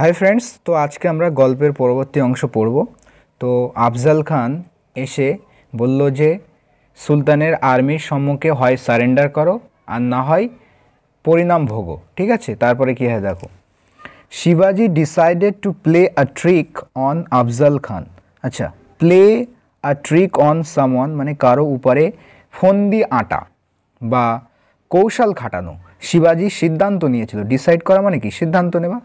Hi friends, तो आज के আমরা গল্পের পরবর্তী অংশ পড়ব। তো আফজাল খান এসে বলল যে সুলতানের আর্মির সম্মুখে হয় সারেন্ডার করো আর না হয় পরিণাম ভোগো। ঠিক আছে, তারপরে কি হয় দেখো। শিবাজি decided to play a trick on Afzal Khan. আচ্ছা, play a trick on someone মানে কারো উপরে ফন্দি আঁটা বা কৌশল খাটানো। শিবাজি সিদ্ধান্ত নিয়েছিল, ডিসাইড করা মানে কি সিদ্ধান্ত নেওয়া।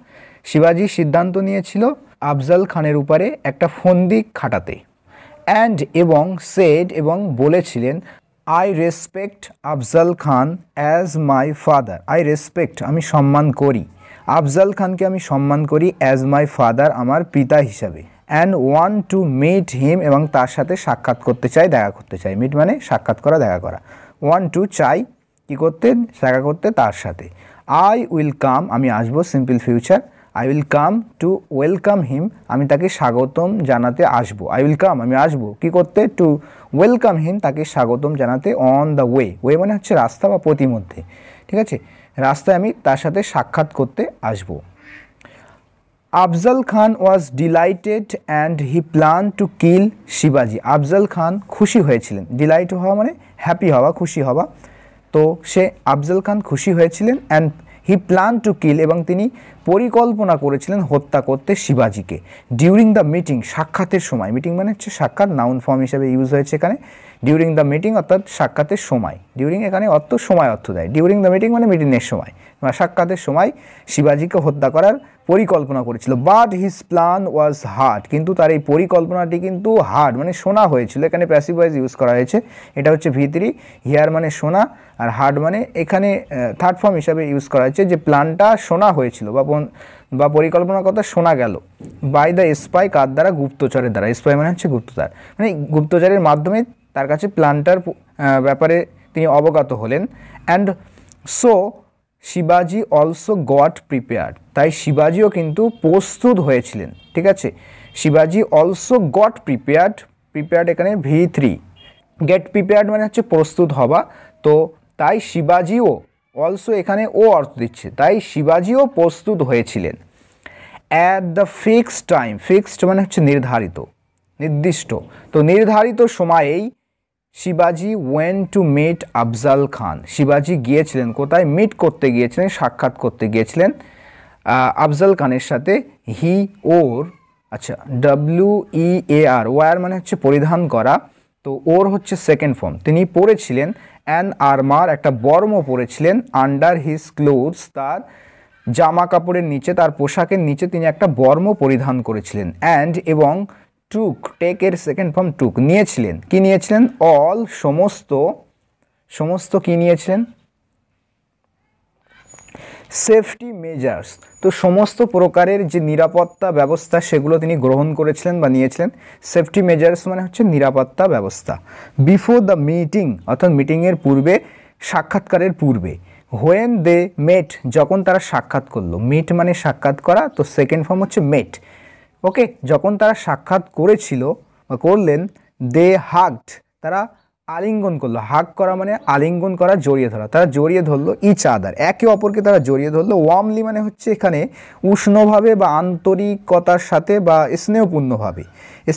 শিবাজি সিদ্ধান্ত নিয়েছিল আফজাল খানের উপরে একটা ফন্দি খাটাতে। অ্যান্ড এবং সেড এবং বলেছিলেন, I respect Afzal Khan as my father. I respect আমি সম্মান করি, আফজাল খানকে আমি সম্মান করি অ্যাজ মাই ফাদার আমার পিতা হিসাবে। And want to meet him এবং তার সাথে সাক্ষাৎ করতে চাই, দেখা করতে চাই। মিট মানে সাক্ষাৎ করা, দেখা করা। ওয়ান্ট টু চাই কী করতে, দেখা করতে তার সাথে। আই উইল কাম আমি আসবো, simple future. I will come to welcome him আমি তাকে স্বাগতম জানাতে আসবো। আই উইল কাম আমি আসবো কী করতে, টু ওয়েলকাম হিম তাকে স্বাগতম জানাতে। অন দ্য ওয়ে, ওয়ে মানে হচ্ছে রাস্তা বা পথিমধ্যে। ঠিক আছে, রাস্তায় আমি তার সাথে সাক্ষাৎ করতে আসবো। Afzal Khan was delighted and he plan to kill শিবাজি। আফজাল খান খুশি হয়েছিলেন, ডিলাইট হওয়া মানে হ্যাপি হওয়া, খুশি হওয়া। তো সে আফজাল খান খুশি হয়েছিলেন। অ্যান্ড হি প্ল্যান টু কিল এবং তিনি পরিকল্পনা করেছিলেন হত্যা করতে শিবাজিকে। ডিউরিং দ্য মিটিং সাক্ষাতের সময়, মিটিং মানে হচ্ছে সাক্ষাৎ, নাউন ফর্ম হিসেবে ইউজ হয়েছে এখানে। ডিউরিং দ্য মিটিং অর্থাৎ সাক্ষাতের সময়, ডিউরিং এখানে অর্থ সময় অর্থ দেয়। ডিউরিং দ্য মিটিং মানে মিটিংয়ের সময় বা সাক্ষাতের সময় শিবাজিকে হত্যা করার পরিকল্পনা করেছিল। But his plan was hard, কিন্তু তার এই পরিকল্পনাটি কিন্তু হার্ড মানে শোনা হয়েছিল। এখানে প্যাসিভ ভয়েস ইউজ করা হয়েছে, এটা হচ্ছে ভিতরি। হিয়ার মানে শোনা, আর হার্ড মানে এখানে থার্ড ফর্ম হিসাবে ইউজ করা হয়েছে যে প্ল্যানটা শোনা হয়েছিল বা পরিকল্পনার কথা শোনা গেল। বাই দ্য স্পাই কার দ্বারা, গুপ্তচরের দ্বারা। স্পাই মানে হচ্ছে গুপ্তচর, মানে গুপ্তচরের মাধ্যমে তার কাছে প্ল্যানটার ব্যাপারে তিনি অবগত হলেন। অ্যান্ড সো শিবাজি অলসো গট প্রিপেয়ার্ড, তাই শিবাজিও কিন্তু প্রস্তুত হয়েছিলেন। ঠিক আছে, শিবাজি অলসো গট প্রিপেয়ার্ড, প্রিপেয়ার্ড এখানে V3। গেট প্রিপেয়ার্ড মানে হচ্ছে প্রস্তুত হওয়া। তো তাই শিবাজিও, অলসো এখানে ও অর্থ দিচ্ছে, তাই শিবাজিও প্রস্তুত হয়েছিলেন। At the fixed time, fixed মানে হচ্ছে নির্ধারিত, নির্দিষ্ট। তো নির্ধারিত সময়েই শিবাজি ওয়েন্ট টু মিট আফজাল খান। শিবাজি গিয়েছিলেন কোথায়, মিট করতে গিয়েছিলেন, সাক্ষাৎ করতে গিয়েছিলেন আফজাল খানের সাথে। হি ওর, আচ্ছা WEAR, ওয়ার মানে হচ্ছে পরিধান করা। তো ওর হচ্ছে সেকেন্ড ফর্ম। তিনি পরেছিলেন অ্যান আর্মার, একটা বর্ম পরেছিলেন। আন্ডার হিজ ক্লোথস, তার জামা কাপড়ের নিচে, তার পোশাকের নিচে তিনি একটা বর্ম পরিধান করেছিলেন। অ্যান্ড এবং টুক, টেকের সেকেন্ড ফর্ম টুক, নিয়েছিলেন। কি নিয়েছিলেন, অল সমস্ত, সমস্ত কি নিয়েছিলেন, সেফটি মেজার্স। তো সমস্ত প্রকারের যে নিরাপত্তা ব্যবস্থা সেগুলো তিনি গ্রহণ করেছিলেন বা নিয়েছিলেন। সেফটি মেজার্স মানে হচ্ছে নিরাপত্তা ব্যবস্থা। বিফোর দ্য মিটিং অর্থাৎ মিটিংয়ের পূর্বে, সাক্ষাৎকারের পূর্বে। হোয়েন দে মেট, যখন তারা সাক্ষাৎ করলো। মিট মানে সাক্ষাৎ করা, তো সেকেন্ড ফর্ম হচ্ছে মেট। ওকে, যখন তারা সাক্ষাৎ করেছিল বা করলেন, দে হাগড, তারা আলিঙ্গন করলো। হাগ করা মানে আলিঙ্গন করা, জড়িয়ে ধরা। তারা জড়িয়ে ধরলো ইচ আদার, একে অপরকে তারা জড়িয়ে ধরলো। ওয়ার্মলি মানে হচ্ছে এখানে উষ্ণভাবে বা আন্তরিকতার সাথে বা স্নেহপূর্ণভাবে,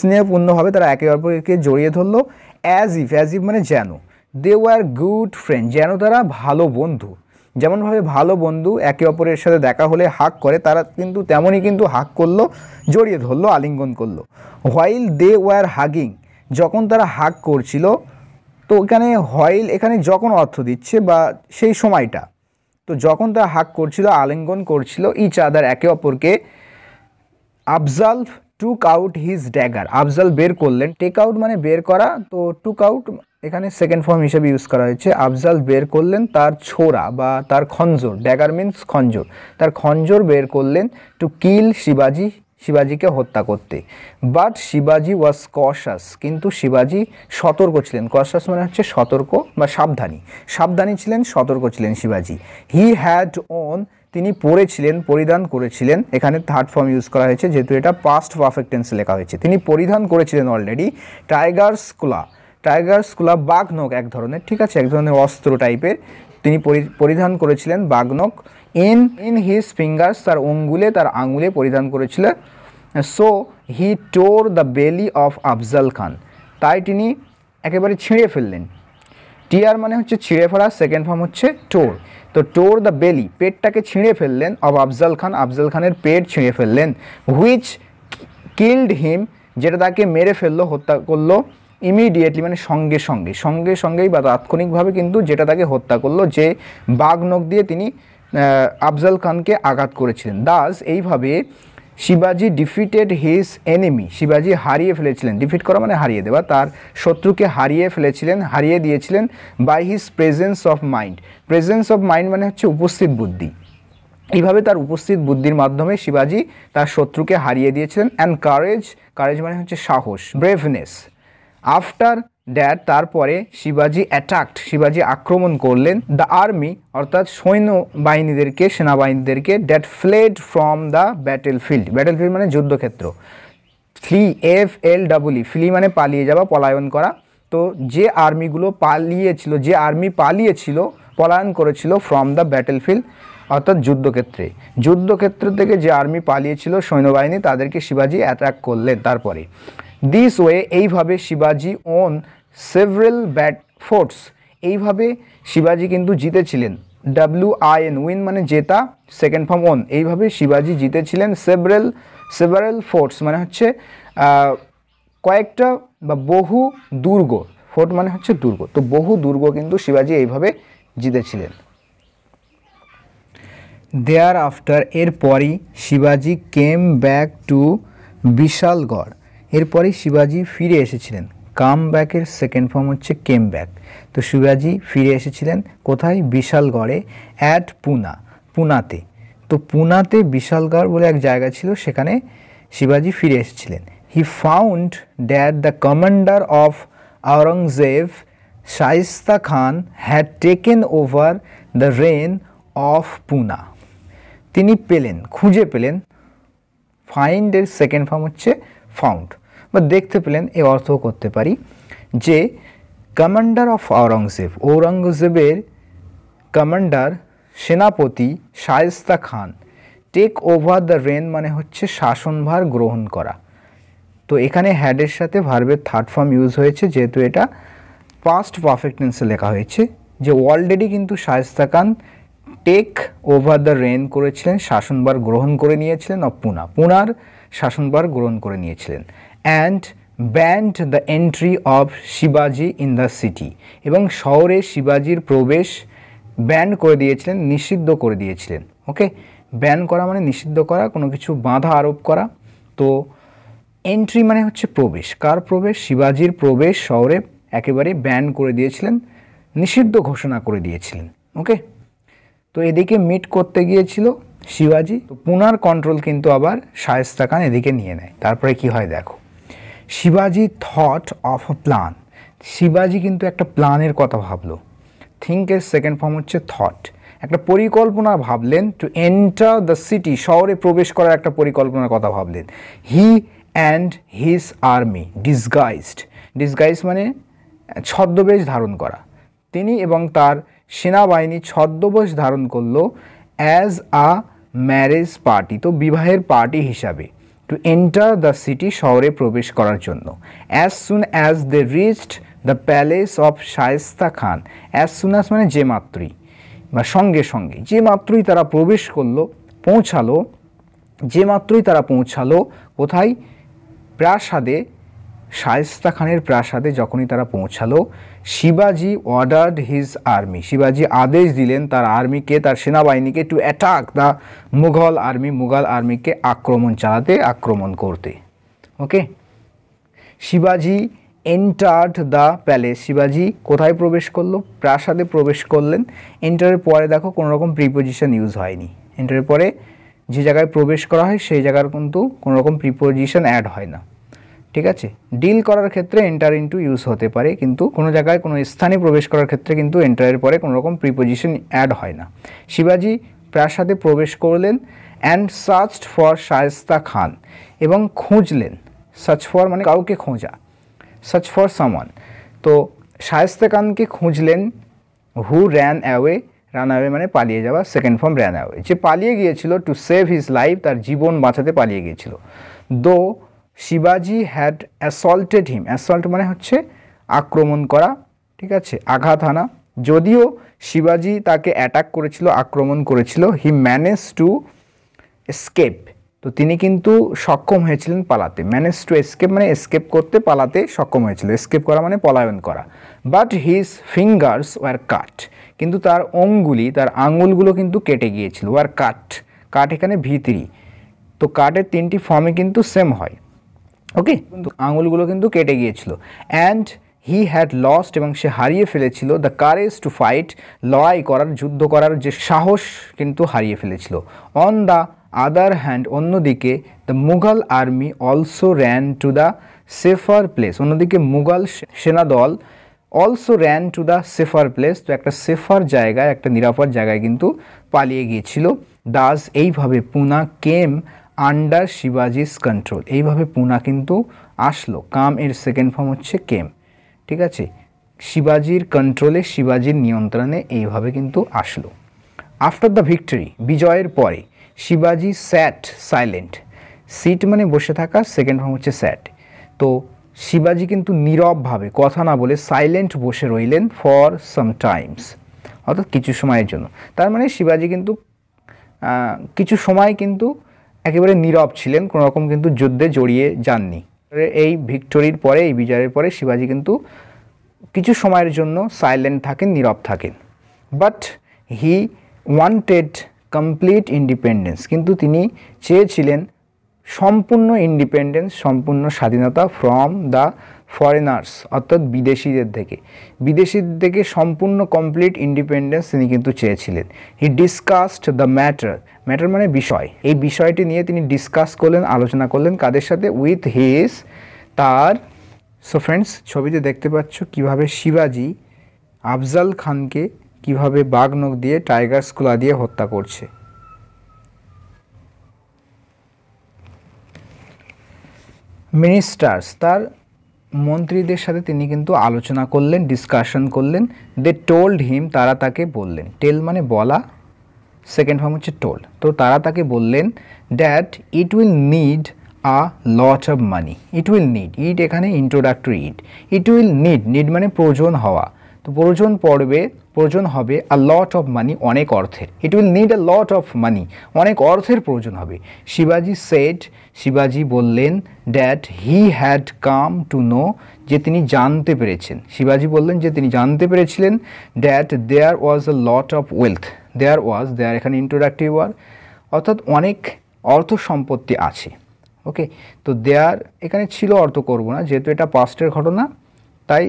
স্নেহপূর্ণভাবে তারা একে অপরকে জড়িয়ে ধরলো। অ্যাজ ইফ, অ্যাজ ইফ মানে যেন। দে ওয়ার গুড ফ্রেন্ড, যেন তারা ভালো বন্ধু। যেমনভাবে ভালো বন্ধু একে অপরের সাথে দেখা হলে হাগ করে, তারা কিন্তু তেমনই কিন্তু হাগ করলো, জড়িয়ে ধরলো, আলিঙ্গন করলো। হোয়াইল দে ওয়ার হাগিং, যখন তারা হাগ করছিল। তো এখানে হোয়াইল এখানে যখন অর্থ দিচ্ছে বা সেই সময়টা। তো যখন তারা হাগ করছিল, আলিঙ্গন করছিল, ইচ আদার একে অপরকে। Afzal took out his dagger, Afzal বের করলেন। টেক আউট মানে বের করা, তো টুক আউট এখানে সেকেন্ড ফর্ম হিসেবে ইউজ করা হয়েছে। আফজাল বের করলেন তার ছোরা বা তার খঞ্জর, ড্যাগার মিন্স খঞ্জর, তার খঞ্জর বের করলেন। টু কিল শিবাজি, শিবাজিকে হত্যা করতে। বাট শিবাজি ওয়াজ কশাস, কিন্তু শিবাজি সতর্ক ছিলেন। কশাস মানে হচ্ছে সতর্ক বা সাবধানী, সাবধানী ছিলেন, সতর্ক ছিলেন শিবাজি। হি হ্যাড ওন, তিনি পরেছিলেন, পরিধান করেছিলেন। এখানে থার্ড ফর্ম ইউজ করা হয়েছে যেহেতু এটা পাস্ট পারফেক্ট টেন্সে লেখা হয়েছে। তিনি পরিধান করেছিলেন অলরেডি টাইগার্স ক্লা, টাইগার্স ক্লা বাঘ নখ এক ধরনের, ঠিক আছে, এক ধরনের অস্ত্র টাইপের। তিনি পরিধান করেছিলেন বাগনক ইন হিজ ফিঙ্গার্স, তার অঙ্গুলে, তার আঙুলে পরিধান করেছিলেন। সো হি টোর দ্য বেলি অফ আফজাল খান, তাই তিনি একেবারে ছিঁড়ে ফেললেন। টিয়ার মানে হচ্ছে ছিঁড়ে ফেলা, সেকেন্ড ফর্ম হচ্ছে টোর। তো টোর দ্য বেলি, পেটটাকে ছিঁড়ে ফেললেন, অফ আফজাল খান, আফজাল খানের পেট ছিঁড়ে ফেললেন। হুইচ কিল্ড হিম, যেটা তাকে মেরে ফেললো, হত্যা করলো। ইমিডিয়েটলি মানে সঙ্গে সঙ্গেই বা তাৎক্ষণিকভাবে কিন্তু যেটা তাকে হত্যা করলো, যে বাঘনখ দিয়ে তিনি আফজাল খানকে আঘাত করেছিলেন। দাস এইভাবে শিবাজি ডিফিটেড হিজ এনিমি, শিবাজি হারিয়ে ফেলেছিলেন, ডিফিট করা মানে হারিয়ে দেওয়া, তার শত্রুকে হারিয়ে দিয়েছিলেন by his presence of mind. Presence of mind মানে হচ্ছে উপস্থিত বুদ্ধি। এইভাবে তার উপস্থিত বুদ্ধির মাধ্যমে শিবাজি তার শত্রুকে হারিয়ে দিয়েছিলেন। অ্যান্ড কারেজ মানে হচ্ছে সাহস, ব্রেভনেস। আফটার দ্যাট, তারপরে শিবাজি আক্রমণ করলেন দ্য আর্মি, অর্থাৎ সেনাবাহিনীদেরকে that fled from the battlefield মানে যুদ্ধক্ষেত্র। ফ্লি মানে পালিয়ে যাওয়া, পলায়ন করা। তো যে আর্মি পালিয়েছিল, পলায়ন করেছিল ফ্রম দ্য ব্যাটেলফিল্ড অর্থাৎ যুদ্ধক্ষেত্র থেকে যে আর্মি পালিয়েছিল সৈন্যবাহিনী, তাদেরকে শিবাজি অ্যাটাক করলেন। তারপরে দিস ওয়ে, এইভাবে শিবাজি ওন সেভারেল ফোর্টস, এইভাবে শিবাজি কিন্তু জিতেছিলেন। WIN, উইন মানে জেতা, সেকেন্ড ফর্ম ওন। এইভাবে শিবাজি জিতেছিলেন সেভারেল ফোর্টস মানে হচ্ছে কয়েকটা বা বহু দুর্গ, ফোর্ট মানে হচ্ছে দুর্গ, তো বহু দুর্গ কিন্তু শিবাজি এইভাবে জিতেছিলেন। দেয়ার আফটার, এরপরই শিবাজি কেম ব্যাক টু বিশালগড়, এরপরই শিবাজি ফিরে এসেছিলেন। কাম ব্যাকের সেকেন্ড ফর্ম হচ্ছে কেম ব্যাক। তো শিবাজি ফিরে এসেছিলেন কোথায়? বিশালগড়ে। অ্যাট পুনাতে। তো পুনাতে বিশালগড় বলে এক জায়গা ছিল, সেখানে শিবাজি ফিরে এসেছিলেন। He found that the commander of Aurangzeb Shaista Khan had taken over the rein of Poona. তিনি খুঁজে পেলেন, ফাইন্ডের সেকেন্ড ফর্ম হচ্ছে ফাউন্ড, বা দেখতে পেলেন, এ অর্থও করতে পারি যে কমান্ডার অফ ঔরঙ্গজেবের কমান্ডার, সেনাপতি Shaista Khan, take over the rain মানে হচ্ছে শাসনভার গ্রহণ করা। তো এখানে হ্যাডের সাথে ভার্বের থার্ড ফর্ম ইউজ হয়েছে, যেহেতু এটা পাস্ট পারফেক্ট টেন্সে লেখা হয়েছে, যে অলরেডি কিন্তু Shaista Khan take over the rain করেছিলেন, শাসনভার গ্রহণ করে নিয়েছিলেন, অফ পুনার শাসনভার গ্রহণ করে নিয়েছিলেন। And band the entry of শিবাজি ইন দ্য সিটি, এবং শহরে শিবাজির প্রবেশ ব্যান্ড করে দিয়েছিলেন, নিষিদ্ধ করে দিয়েছিলেন। ওকে, ব্যান করা মানে নিষিদ্ধ করা, কোনো কিছু বাধা আরোপ করা। তো এন্ট্রি মানে হচ্ছে প্রবেশ, কার প্রবেশ? শিবাজির প্রবেশ শহরে একেবারে ব্যান করে দিয়েছিলেন, নিষিদ্ধ ঘোষণা করে দিয়েছিলেন। ওকে, তো এদিকে মিট করতে গিয়েছিল শিবাজি, তো পুনার কন্ট্রোল কিন্তু আবার শায়েস্তা খান এদিকে নিয়ে নেয়। তারপরে কি হয় দেখো, শিবাজি থট অফ আ প্ল্যান, শিবাজি কিন্তু একটা প্ল্যানের কথা ভাবলো। থিঙ্কের সেকেন্ড ফর্ম হচ্ছে থট, একটা পরিকল্পনা ভাবলেন। টু এন্টার দ্য সিটি, শহরে প্রবেশ করার একটা পরিকল্পনার কথা ভাবলেন। He and his army disguise মানে ছদ্মবেশ ধারণ করা। তিনি এবং তার সেনাবাহিনী ছদ্মবেশ ধারণ করলো অ্যাজ আ ম্যারেজ পার্টি, তো বিবাহের পার্টি হিসাবে। টু এন্টার দ্য সিটি, শহরে প্রবেশ করার জন্য। As soon as they reached the palace of Shaista Khan, as soon as মানে যে মাত্রই বা সঙ্গে সঙ্গে, যে মাত্রই তারা প্রবেশ করলো, পৌঁছালো কোথায়? প্রাসাদে, শায়েস্তা খানের প্রাসাদে যখনই তারা পৌঁছালো, শিবাজি অর্ডার্ড হিজ আর্মি, শিবাজি আদেশ দিলেন তার আর্মিকে, তার সেনাবাহিনীকে, টু অ্যাটাক দ্য মুঘল আর্মিকে আক্রমণ করতে। ওকে, শিবাজি এন্টার্ড দ্য প্যালেস, শিবাজি কোথায় প্রবেশ করলো? প্রাসাদে প্রবেশ করলেন। এন্টারের পরে দেখো কোনো রকম প্রিপোজিশন ইউজ হয়নি, এন্টারের পরে যে জায়গায় প্রবেশ করা হয় সেই জায়গার কিন্তু কোনো রকম প্রিপোজিশন অ্যাড হয় না। ঠিক আছে, ডিল করার ক্ষেত্রে এন্টার ইনটু ইউজ হতে পারে, কিন্তু কোনো জায়গায় কোনো স্থানে প্রবেশ করার ক্ষেত্রে কিন্তু এন্টারের পরে কোনো রকম প্রিপোজিশন অ্যাড হয় না। শিবাজি প্রাসাদে প্রবেশ করলেন। And searched for Shaista Khan, এবং খুঁজলেন, সার্চ ফর মানে কাউকে খোঁজা, সার্চ ফর সামওয়ান। তো শায়েস্তা খানকে খুঁজলেন, হু র্যান অ্যাওয়ে রান অ্যাওয়ে মানে পালিয়ে যাওয়া, সেকেন্ড ফর্ম র্যান অ্যাওয়ে। যে পালিয়ে গিয়েছিল টু সেভ হিজ লাইফ, তার জীবন বাঁচাতে পালিয়ে গিয়েছিল। দো শিবাজি হ্যাড অ্যাসল্টেড হিম, অ্যাসল্ট মানে হচ্ছে আক্রমণ করা, ঠিক আছে, আঘাত হানা। যদিও শিবাজি তাকে অ্যাটাক করেছিল, আক্রমণ করেছিল, হি ম্যানেজ টু এসকেপ, তো তিনি কিন্তু সক্ষম হয়েছিলেন পালাতে। ম্যানেজ টু এসকেপ মানে এসকেপ করতে, পালাতে সক্ষম হয়েছিল। এসকেপ করা মানে পলায়ন করা। বাট হিজ ফিঙ্গার্স ওয়ার কাট, কিন্তু তার অঙ্গুলি, তার আঙুলগুলো কিন্তু কেটে গিয়েছিল। ওয়ার কাট, কাট এখানে ভিতরি, তো কাটের 3টি ফর্মে কিন্তু সেম হয়, ওকে। আঙুলগুলো কিন্তু কেটে গিয়েছিল। অ্যান্ড হি হ্যাড লস্ট, এবং সে হারিয়ে ফেলেছিল দ্য কারেজ টু ফাইট, লড়াই করার, যুদ্ধ করার যে সাহস কিন্তু হারিয়ে ফেলেছিল। অন দ্য আদার হ্যান্ড, অন্যদিকে the Mughal army also ran to the safer place, অন্যদিকে মুঘল সেনাদল also ran to the safer place, তো একটা সেফার জায়গায়, একটা নিরাপদ জায়গায় কিন্তু পালিয়ে গিয়েছিল। দাস, এইভাবে পুনা কেম আন্ডার শিবাজিস কন্ট্রোল, এইভাবে পুনা কিন্তু আসলো। কাম এর সেকেন্ড ফর্ম হচ্ছে কেম, ঠিক আছে, শিবাজির কন্ট্রোলে, শিবাজির নিয়ন্ত্রণে এইভাবে কিন্তু আসলো। আফটার দ্য ভিক্টরি, বিজয়ের পরে, শিবাজি স্যাট সাইলেন্ট, সিট মানে বসে থাকা, সেকেন্ড ফর্ম হচ্ছে স্যাট, তো শিবাজি কিন্তু নীরবভাবে, কথা না বলে সাইলেন্ট বসে রইলেন ফর সাম টাইমস, অর্থাৎ কিছু সময়ের জন্য। তার মানে শিবাজি কিন্তু কিছু সময় কিন্তু একেবারে নীরব ছিলেন, কোনো রকম কিন্তু যুদ্ধে জড়িয়ে যাননি। এই ভিক্টোরির পরে, এই বিজয়ের পরে শিবাজি কিন্তু কিছু সময়ের জন্য সাইলেন্ট থাকেন, নীরব থাকেন। But he wanted complete independence, কিন্তু তিনি চেয়েছিলেন সম্পূর্ণ ইন্ডিপেন্ডেন্স, সম্পূর্ণ স্বাধীনতা ফ্রম দ্য ফরেনার্স, অর্থাৎ বিদেশিদের থেকে, বিদেশিদের থেকে সম্পূর্ণ কমপ্লিট ইন্ডিপেন্ডেন্স তিনি কিন্তু চেয়েছিলেন। হি ডিসকাসড দ্য ম্যাটার, ম্যাটার মানে বিষয়, এই বিষয়টি নিয়ে তিনি ডিসকাস করলেন, আলোচনা করলেন, কাদের সাথে? উইথ হিজ, তার। সো ফ্রেন্ডস, ছবিতে দেখতে পাচ্ছ কিভাবে শিবাজি আফজাল খানকে কিভাবে বাঘ নখ দিয়ে, টাইগার স্কুলা দিয়ে হত্যা করছে। মিনিস্টার্স, তার মন্ত্রীদের সাথে তিনি কিন্তু আলোচনা করলেন, ডিসকাশন করলেন। দে টোল্ড হিম, তারা তাকে বললেন, টেল মানে বলা, সেকেন্ড ফর্ম হচ্ছে টোল্ড, তো তারা তাকে বললেন that it will need a lot of money, it will need, it এখানে introductory it, it will need, need মানে প্রয়োজন হওয়া, তো প্রয়োজন পড়বে, প্রয়োজন হবে আ লট অফ মানি, অনেক অর্থের। It will need a lot of money, অনেক অর্থের প্রয়োজন হবে। শিবাজি সেড, শিবাজি বললেন that he had come to know, যে তিনি জানতে পেরেছেন, শিবাজি বললেন যে তিনি জানতে পেরেছিলেন that there was a lot of wealth, there was, there এখানে ইন্ট্রোডাক্টিভ ওয়ার্ড, অর্থাৎ অনেক অর্থ সম্পত্তি আছে, ওকে। তো দেয়ার এখানে ছিল, অর্থ করব না, যেহেতু এটা পাস্টের ঘটনা তাই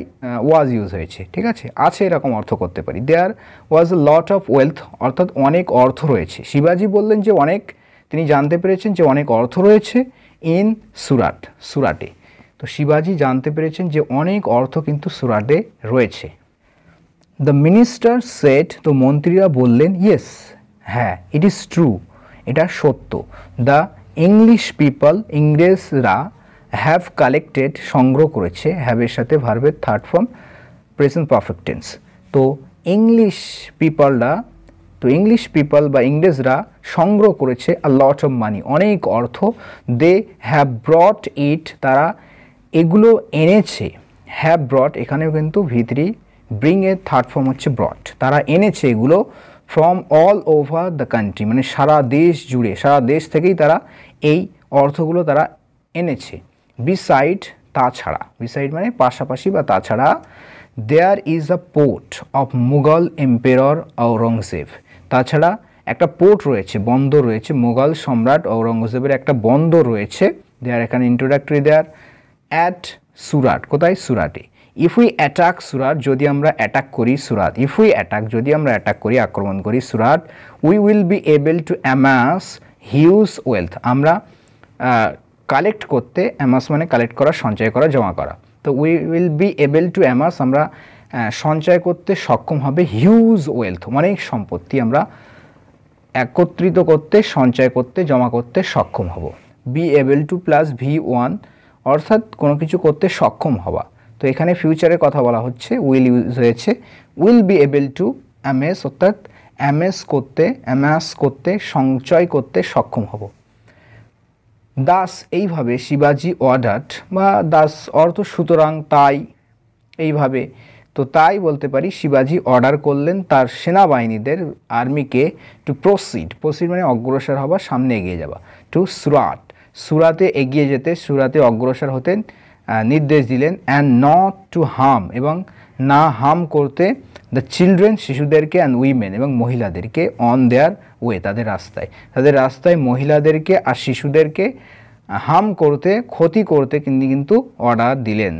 ওয়াজ ইউজ হয়েছে, ঠিক আছে, আছে এরকম অর্থ করতে পারি। দেয়ার was a lot of wealth, অর্থাৎ অনেক অর্থ রয়েছে। শিবাজি বললেন যে অনেক, তিনি জানতে পেরেছেন যে অনেক অর্থ রয়েছে ইন সুরাট, সুরাটে, তো শিবাজি জানতে পেরেছেন যে অনেক অর্থ কিন্তু সুরাটে রয়েছে। দ্য মিনিস্টার সেট, তো মন্ত্রীরা বললেন ইয়েস, হ্যাঁ, ইট ইজ ট্রু, এটা সত্য। দ্য ইংলিশ পিপল, ইংরেজরা, হ্যাভ কালেক্টেড, সংগ্রহ করেছে, হ্যাভের সাথে ভার্বের third form present perfect tense, তো ইংলিশ পিপলরা, তো ইংলিশ পিপল বা ইংরেজরা সংগ্রহ করেছে আ লট অফ মানি, অনেক অর্থ। দে হ্যাভ ব্রট ইট, তারা এগুলো এনেছে। হ্যাভ ব্রট এখানেও কিন্তু ভিতরি, ব্রিং এর থার্ড ফর্ম হচ্ছে ব্রট, তারা এনেছে এগুলো from all over the country, মানে সারা দেশ জুড়ে, সারা দেশ থেকেই তারা এই অর্থগুলো তারা এনেছে। বিসাইড, তাছাড়া, বিসাইড মানে পাশাপাশি বা তাছাড়া। There is a port of Mughal emperor Aurangzeb, তাছাড়া একটা পোর্ট রয়েছে, বন্দর রয়েছে, মুঘল সম্রাট ঔরঙ্গজেবের একটা বন্দর রয়েছে। দেয়ার এখানে ইন্ট্রোডাক্টরি, দেয়ার অ্যাট সুরাট, কোথায়? সুরাটে। ইফ উই অ্যাটাক সুরাট, যদি আমরা অ্যাটাক করি সুরাট, ইফ উই অ্যাটাক, যদি আমরা অ্যাটাক করি, আক্রমণ করি Surat, we will be able to amass huge wealth, আমরা কালেক্ট করতে, অ্যামাস মানে কালেক্ট করা, সঞ্চয় করা, জমা করা, তো we will be able to amass, আমরা সঞ্চয় করতে সক্ষম হবে, হিউজ ওয়েলথ, অনেক সম্পত্তি আমরা একত্রিত করতে, সঞ্চয় করতে, জমা করতে সক্ষম হব। Be able to plus V1, অর্থাৎ কোনো কিছু করতে সক্ষম হওয়া, তো এখানে ফিউচারের কথা বলা হচ্ছে, উইল ইউজ হয়েছে। উইল বি এবল টু অ্যামেস, অর্থাৎ অ্যামাস করতে সঞ্চয় করতে সক্ষম হব। দাস এইভাবে শিবাজি অর্ডার্ড, বা দাস অর্থ সুতরাং তাই, এইভাবে, তো তাই বলতে পারি শিবাজি অর্ডার করলেন তার সেনাবাহিনীদের, আর্মিকে, টু প্রসিড মানে অগ্রসর হওয়া, সামনে এগিয়ে যাওয়া, টু সুরাতে এগিয়ে যেতে, সুরাতে অগ্রসর হতে নির্দেশ দিলেন, অ্যান্ড নট টু হার্ম এবং না হার্ম করতে, দ্য চিলড্রেন শিশুদেরকে, অ্যান্ড উইমেন এবং মহিলাদেরকে, অন দেয়ার ওয়ে তাদের রাস্তায় মহিলাদেরকে আর শিশুদেরকে হার্ম করতে, ক্ষতি করতে কিন্তু অর্ডার দিলেন,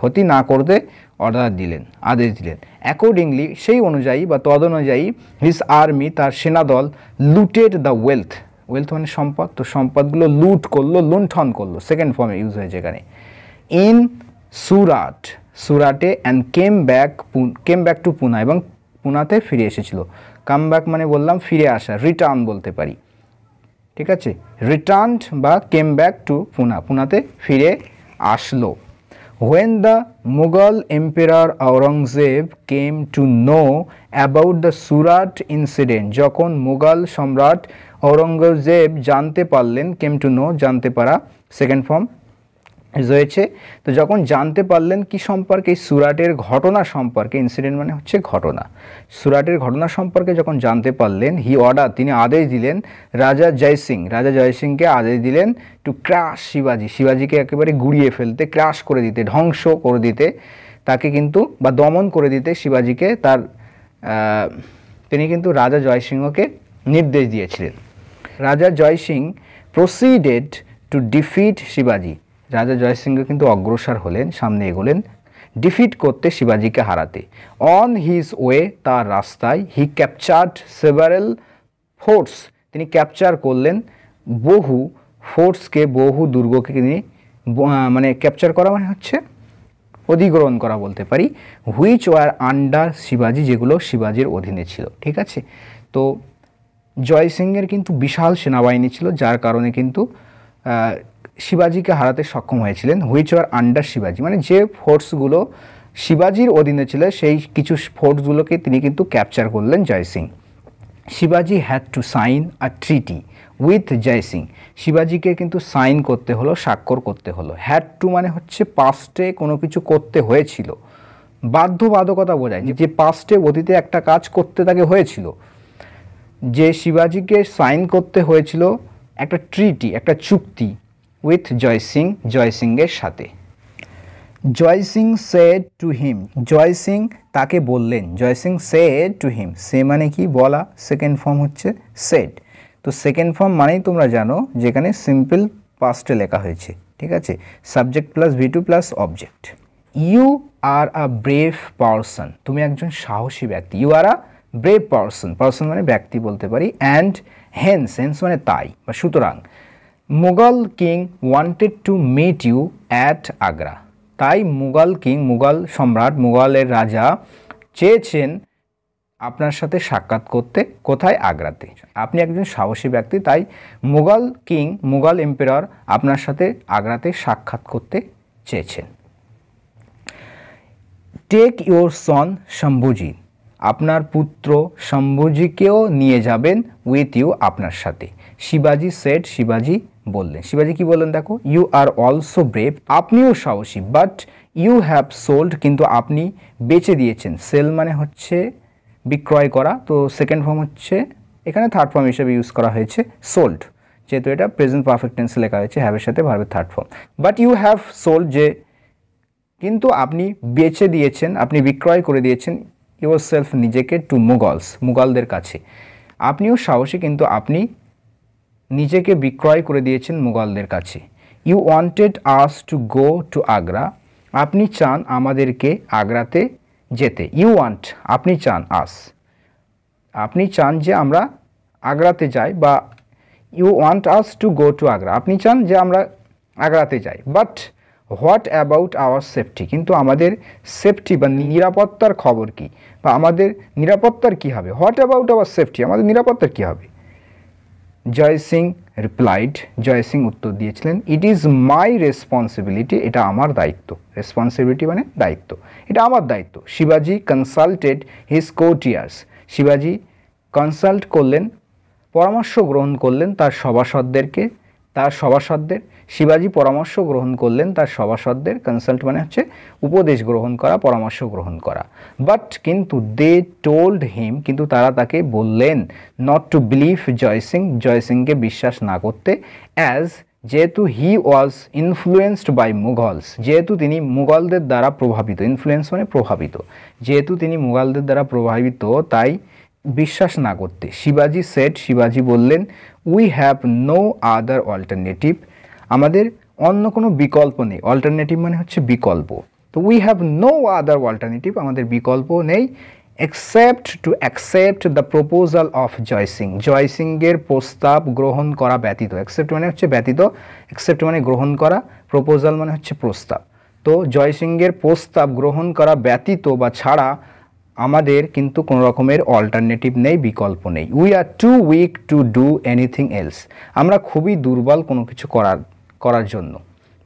ক্ষতি না করতে অর্ডার দিলেন, আদেশ দিলেন। অ্যাকর্ডিংলি সেই অনুযায়ী বা তদনুযায়ী হিজ আর্মি তার সেনাদল লুটেড দ্য ওয়েলথ মানে সম্পদ, তো সম্পদগুলো লুট করলো, লুণ্ঠন করলো, সেকেন্ড ফর্মে ইউজ হয়েছে এখানে, ইন সুরাটে, and came back to Poona এবং পুনাতে ফিরে এসেছিল। কাম ব্যাক মানে বললাম ফিরে আসা, রিটার্ন বলতে পারি, ঠিক আছে, রিটার্নড বা কেম ব্যাক টু পুনাতে ফিরে আসলো। When the Mughal Emperor Aurangzeb came to know about the Surat incident, যখন মুঘল সম্রাট ঔরঙ্গজেব জানতে পারলেন, কেম টু নো জানতে পারা, সেকেন্ড ফর্ম হয়েছে, তো যখন জানতে পারলেন কি সম্পর্কে, সুরাটের ঘটনা সম্পর্কে, ইনসিডেন্ট মানে হচ্ছে ঘটনা, সুরাটের ঘটনা সম্পর্কে যখন জানতে পারলেন, হি অর্ডার তিনি আদেশ দিলেন, রাজা জয়সিংকে আদেশ দিলেন, টু ক্রাশ শিবাজিকে একেবারে গুড়িয়ে ফেলতে, ক্রাশ করে দিতে, ধ্বংস করে দিতে, তাকে কিন্তু বা দমন করে দিতে শিবাজিকে, তিনি কিন্তু রাজা জয়সিংহকে নির্দেশ দিয়েছিলেন। রাজা জয়সিং প্রসিডেড টু ডিফিট শিবাজি, রাজা জয়সিংহ কিন্তু অগ্রসর হলেন, সামনে এগোলেন, ডিফিট করতে, শিবাজিকে হারাতে। অন হিজ ওয়ে তার রাস্তায়, হি ক্যাপচার্ড সেভারেল ফোর্টস তিনি ক্যাপচার করলেন বহু ফোর্টসকে, বহু দুর্গকে তিনি মানে ক্যাপচার করা মানে হচ্ছে অধিগ্রহণ করা বলতে পারি, হুইচ ওয়ার আন্ডার শিবাজি যেগুলো শিবাজির অধীনে ছিল, ঠিক আছে। তো জয়সিংহের কিন্তু বিশাল সেনাবাহিনী ছিল, যার কারণে কিন্তু শিবাজিকে হারাতে সক্ষম হয়েছিলেন। হুইচ ওয়ার আন্ডার শিবাজি মানে যে ফোর্সগুলো শিবাজির অধীনে ছিল, সেই কিছু ফোর্সগুলোকে তিনি কিন্তু ক্যাপচার করলেন জয়সিং। শিবাজি had to sign a treaty with Jaisingh, শিবাজিকে কিন্তু সাইন করতে হলো, স্বাক্ষর করতে হলো। হ্যাড টু মানে হচ্ছে পাস্টে কোনো কিছু করতে হয়েছিল, বাধ্যবাধকতা বোঝায়, যে পাস্টে অতীতে একটা কাজ করতে তাকে হয়েছিল, যে শিবাজিকে সাইন করতে হয়েছিল একটা ট্রিটি, একটা চুক্তি, উইথ জয়সিংয়ের সাথে। Jaising said to him, Jaising তাকে বললেন, জয়সিং সেড টু হিম, সে মানে কি বলা, সেকেন্ড ফর্ম হচ্ছে সেড, তো সেকেন্ড ফর্ম মানেই তোমরা জানো যেখানে সিম্পল পাস্টে লেখা হয়েছে, ঠিক আছে, subject plus V2 plus object. You are a brave person, তুমি একজন সাহসী ব্যক্তি, you are a brave person মানে ব্যক্তি বলতে পারি, অ্যান্ড হেন্স মানে তাই বা সুতরাং, Mughal king wanted to meet you at Agra, তাই মুঘল সম্রাট, মুঘলের রাজা চেয়েছেন আপনার সাথে সাক্ষাৎ করতে, কোথায়, আগ্রাতে। আপনি একজন সাহসী ব্যক্তি, তাই মুঘল এম্পায়ার আপনার সাথে আগ্রাতে সাক্ষাৎ করতে চেয়েছেন। টেক ইউর সন শম্ভুজি, আপনার পুত্র শম্ভুজিকেও নিয়ে যাবেন, উইথ ইউ আপনার সাথে। শিবাজি সেড, শিবাজি বললেন, শিবাজি কি বললেন দেখো, ইউ আর অলসো ব্রেভ, আপনিও সাহসী, বাট ইউ হ্যাভ সোল্ড, কিন্তু আপনি বেচে দিয়েছেন, সেল মানে হচ্ছে বিক্রয় করা, তো সেকেন্ড ফর্ম হচ্ছে এখানে থার্ড ফর্ম হিসেবে ইউজ করা হয়েছে সোল্ড, যেহেতু এটা প্রেজেন্ট পারফেক্ট টেন্সে লেখা হয়েছে, হ্যাভের সাথে ভার্বের third form. But you have sold, যে কিন্তু আপনি বেচে দিয়েছেন, আপনি বিক্রয় করে দিয়েছেন, ইউর সেলফ নিজেকে, টু মুঘলদের কাছে। আপনিও সাহসী, কিন্তু আপনি নিজেকে বিক্রয় করে দিয়েছেন মুঘলদের কাছে। You wanted us to go to Agra, আপনি চান আমাদেরকে আগ্রাতে যেতে। ইউ ওয়ান্ট আপনি চান, আপনি চান যে আমরা আগ্রাতে যাই, বা you want us to go to Agra, আপনি চান যে আমরা আগ্রাতে যাই। But what about our safety, কিন্তু আমাদের সেফটি বা নিরাপত্তার খবর কি, বা আমাদের নিরাপত্তার কি হবে। হোয়াট অ্যাবাউট আওয়ার সেফটি, আমাদের নিরাপত্তার কি হবে। জয়সিং রিপ্লাইড, জয়সিং উত্তর দিয়েছিলেন, ইট ইজ মাই রেসপন্সিবিলিটি, এটা আমার দায়িত্ব, রেসপন্সিবিলিটি মানে দায়িত্ব, এটা আমার দায়িত্ব। শিবাজি কনসাল্টেড হিজ কোর্টিয়ার্স, শিবাজি কনসাল্ট করলেন, পরামর্শ গ্রহণ করলেন তার সভাসদদের। শিবাজি পরামর্শ গ্রহণ করলেন তার সভাসদদের। কনসাল্ট মানে হচ্ছে উপদেশ গ্রহণ করা, পরামর্শ গ্রহণ করা। বাট কিন্তু দে টোল্ড হিম, কিন্তু তারা তাকে বললেন নট টু বিলিভ জয় সিংকে বিশ্বাস না করতে, অ্যাজ যেহেতু হি ওয়াজ ইনফ্লুয়েন্সড বাই মুঘলস, যেহেতু তিনি মুঘলদের দ্বারা প্রভাবিত, ইনফ্লুয়েন্স মানে প্রভাবিত, যেহেতু তিনি মুঘলদের দ্বারা প্রভাবিত তাই বিশ্বাস না করতে। শিবাজি সেড, শিবাজি বললেন we have no other alternative, আমাদের অন্য কোনো বিকল্প নেই। অল্টারনেটিভ মানে হচ্ছে বিকল্প। তো we have no other alternative, আমাদের বিকল্প নেই, except to accept the proposal of Jai Singh, Jai সিংয়ের প্রস্তাব গ্রহণ করা ব্যতীত। অ্যাকসেপ্ট মানে হচ্ছে ব্যতীত, অ্যাকসেপ্ট মানে গ্রহণ করা, প্রপোজাল মানে হচ্ছে প্রস্তাব। তো জয় সিংয়ের প্রস্তাব গ্রহণ করা ব্যতীত বা ছাড়া আমাদের কিন্তু কোনো রকমের অল্টারনেটিভ নেই, বিকল্প নেই। We are too weak to do anything else, আমরা খুবই দুর্বল কোনো কিছু করার জন্য,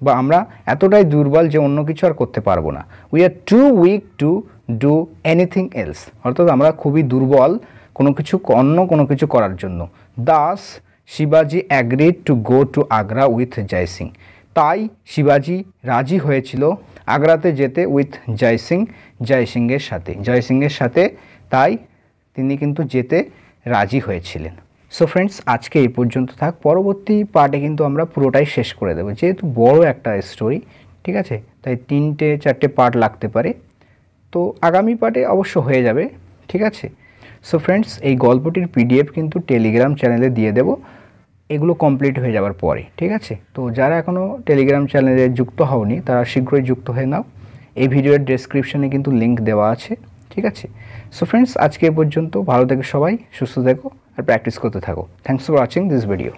বা আমরা এতটাই দুর্বল যে অন্য কিছু আর করতে পারবো না। We are too weak to do anything else, অর্থাৎ আমরা খুবই দুর্বল অন্য কোনো কিছু করার জন্য। দাস শিবাজি agreed to go to Agra with Jai Singh, তাই শিবাজি রাজি হয়েছিল আগ্রাতে যেতে উইথ জয় সিংয়ের সাথে, তাই তিনি কিন্তু যেতে রাজি হয়েছিলেন। সো ফ্রেন্ডস, আজকে এই পর্যন্ত থাক, পরবর্তী পার্টে কিন্তু আমরা পুরোটাই শেষ করে দেবো, যেহেতু বড় একটা স্টোরি, ঠিক আছে, তাই 3-4টে পার্ট লাগতে পারে। তো আগামী পার্টে অবশ্য হয়ে যাবে, ঠিক আছে। সো ফ্রেন্ডস, এই গল্পটির পিডিএফ কিন্তু টেলিগ্রাম চ্যানেলে দিয়ে দেবো এগুলো কমপ্লিট হয়ে যাওয়ার পরে, ঠিক আছে। তো যারা এখনও টেলিগ্রাম চ্যানেলে যুক্ত হওনি তারা শীঘ্রই যুক্ত হয়ে নাও, এই ভিডিওর ডেসক্রিপশনে কিন্তু লিঙ্ক দেওয়া আছে, ঠিক আছে। সো ফ্রেন্ডস, আজকে এ পর্যন্ত, ভালো থেকো সবাই, সুস্থ থেকো আর প্র্যাকটিস করতে থাকো। Thanks for watching this video.